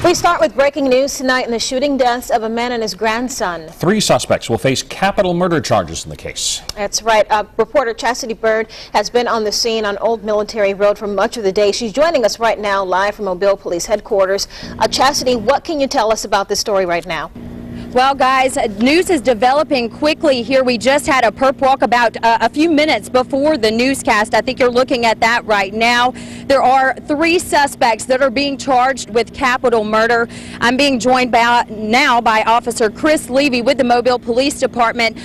We start with breaking news tonight in the shooting deaths of a man and his grandson. 3 suspects will face capital murder charges in the case. That's right. Reporter Chastity Bird has been on the scene on Old Military Road for much of the day. She's joining us right now live from Mobile Police Headquarters. Chastity, what can you tell us about this story right now? Well, guys, news is developing quickly here. We just had a perp walk about a few minutes before the newscast. I think you're looking at that right now. There are 3 suspects that are being charged with capital murder. I'm being joined now by Officer Chris Levy with the Mobile Police Department.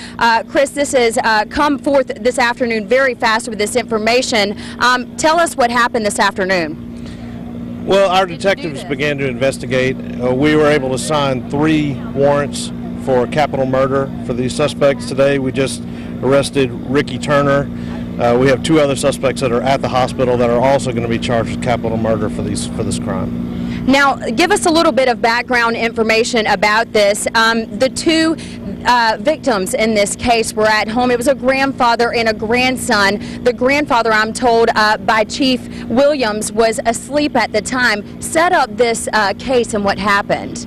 Chris, this has come forth this afternoon very fast with this information. Tell us what happened this afternoon. Well, our detectives began to investigate. We were able to sign 3 warrants for capital murder for these suspects today. We just arrested Ricky Turner. We have 2 other suspects that are at the hospital that are also going to be charged with capital murder for this crime. Now, give us a little bit of background information about this. The 2 victims in this case were at home. It was a grandfather and a grandson. The grandfather, I'm told by Chief Williams, was asleep at the time. Set up this case and what happened.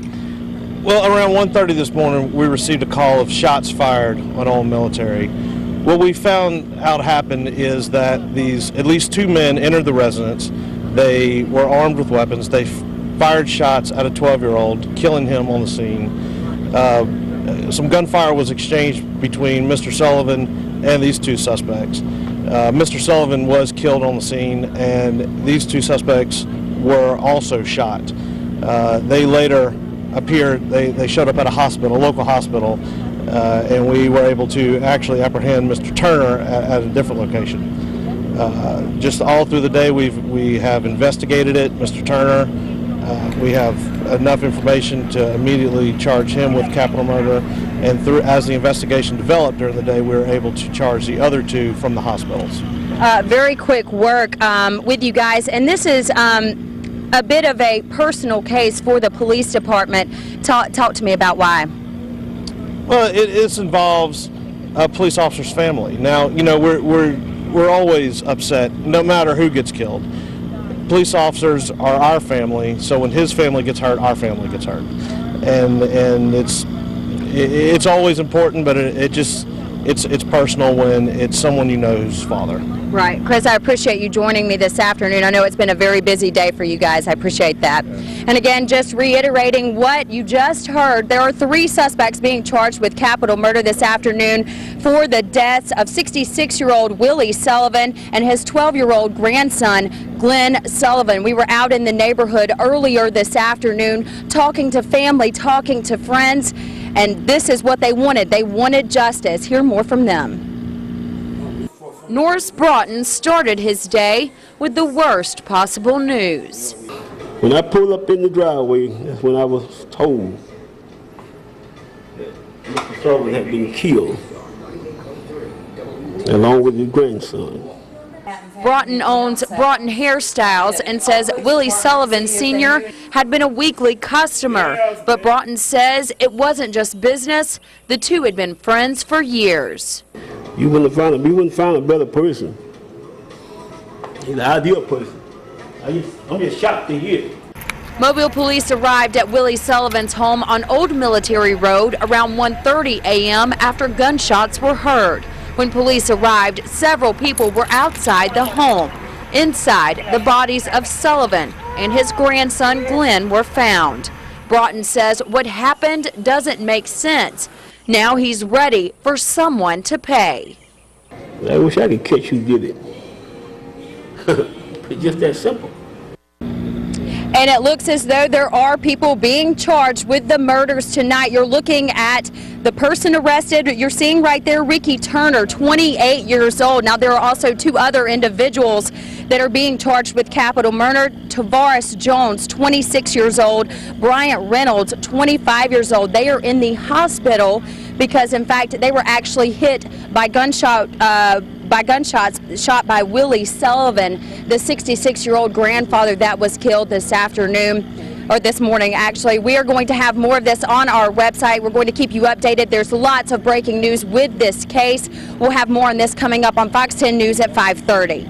Well, around 1:30 this morning, we received a call of shots fired on Old Military. What we found out happened is that at least 2 men entered the residence. They were armed with weapons. They fired shots at a 12-year-old, killing him on the scene. Some gunfire was exchanged between Mr. Sullivan and these 2 suspects. Mr. Sullivan was killed on the scene, and these 2 suspects were also shot. They later appeared, they showed up at a local hospital, and we were able to actually apprehend Mr. Turner at a different location. Just all through the day we have investigated it, Mr. Turner. We have enough information to immediately charge him with capital murder, and as the investigation developed during the day, we were able to charge the other 2 from the hospitals. Very quick work with you guys, and this is a bit of a personal case for the police department. Talk to me about why. Well, this involves a police officer's family. Now, you know, we're always upset, no matter who gets killed. Police officers are our family, so when his family gets hurt, our family gets hurt, and it's always important, but it's personal when it's someone you know's father. Right. Chris, I appreciate you joining me this afternoon. I know it's been a very busy day for you guys. I appreciate that. And again, just reiterating what you just heard, there are 3 suspects being charged with capital murder this afternoon for the deaths of 66-year-old Willie Sullivan and his 12-year-old grandson, Glenn Sullivan. We were out in the neighborhood earlier this afternoon talking to family, talking to friends, and this is what they wanted. They wanted justice. Hear more from them. Norris Broughton started his day with the worst possible news. When I pulled up in the driveway, that's when I was told that Mr. Sullivan had been killed, along with his grandson. Broughton owns Broughton Hairstyles and says Willie Sullivan Sr. had been a weekly customer, but Broughton says it wasn't just business. The 2 had been friends for years. You wouldn't find a better person. He's the ideal person. I'm just shocked to hear it. Mobile police arrived at Willie Sullivan's home on Old Military Road around 1:30 a.m. after gunshots were heard. When police arrived, several people were outside the home. Inside, the bodies of Sullivan and his grandson Glenn were found. Broughton says what happened doesn't make sense. Now he's ready for someone to pay. I wish I could catch who did it. It's just that simple. And it looks as though there are people being charged with the murders tonight. You're looking at the person arrested. You're seeing right there Ricky Turner, 28 years old. Now, there are also 2 other individuals that are being charged with capital murder. Tavares Jones, 26 years old. Bryant Reynolds, 25 years old. They are in the hospital because, in fact, they were actually hit by gunshots shot by Willie Sullivan, the 66-year-old grandfather that was killed this afternoon, or this morning actually. We are going to have more of this on our website. We're going to keep you updated. There's lots of breaking news with this case. We'll have more on this coming up on Fox 10 News at 5:30.